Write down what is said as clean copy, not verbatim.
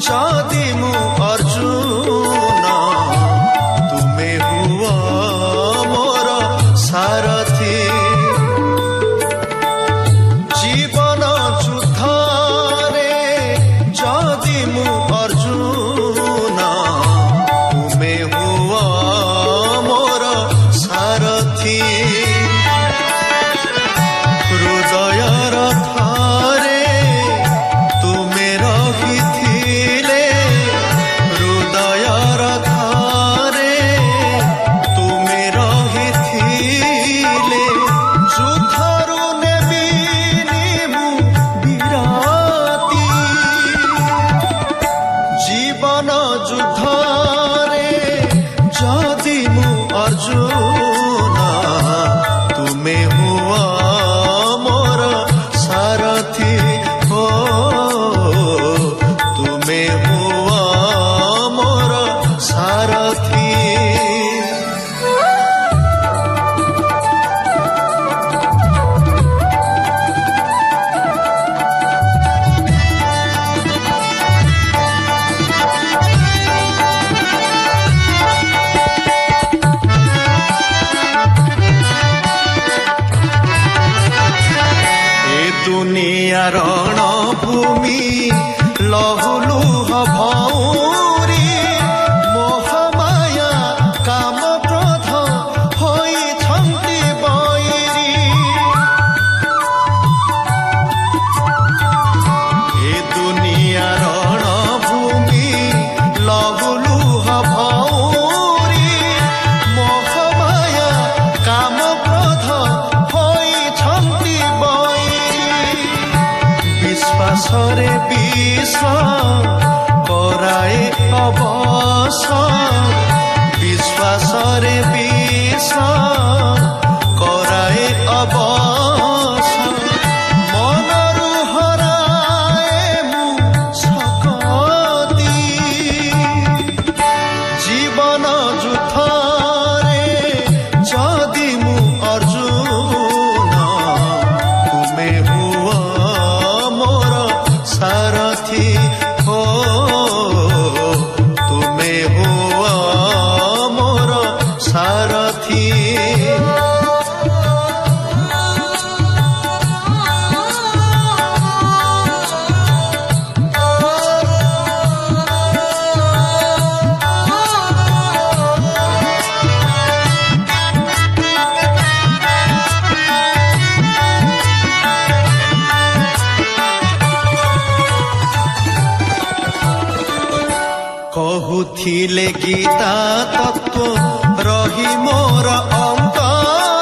যদি মু অর্জুন তুমে হুଅ মোর সারথি জীবন যুদ্ধরে যদি মু অর্জুন তুমে হুଅ মোর সারথি হৃদয়র থরে তুমে রহিথিলে হৃদয়র থরে তুমে রহিথিলে যুদ্ধরু নেবিনি মু বিরতি জীবন যুদ্ধরে যদি মু অর্জুন তুমে হুଅ মোর সারথি হো তুমে হুଅ মোর সারথি দুনিয়া রণভূমি লহুলুহ ভৌরি মোহমায়া কাম ক্রোধ ହୋଇଛନ୍ତି বৈরি এ দুনিয়া রণভূমি লহুলুহ ভৌরি মোহমায়া কাম ক্রোধ ହୋଇଛନ୍ତି বৈরি বিশ্বাসরে বিষ করায়ে অবশ বিশ্বাসরে বিষ করায়ে অবশ মনরু হরায়ে মু সকতি জীবন যুদ্ধরে যদি মু অর্জুন তুমে হুଅ মোর সারথি হো তুমে হুଅ মোর সারথি কহুথিলে গীতা তত্ত্ব রহি মোর অন্তরে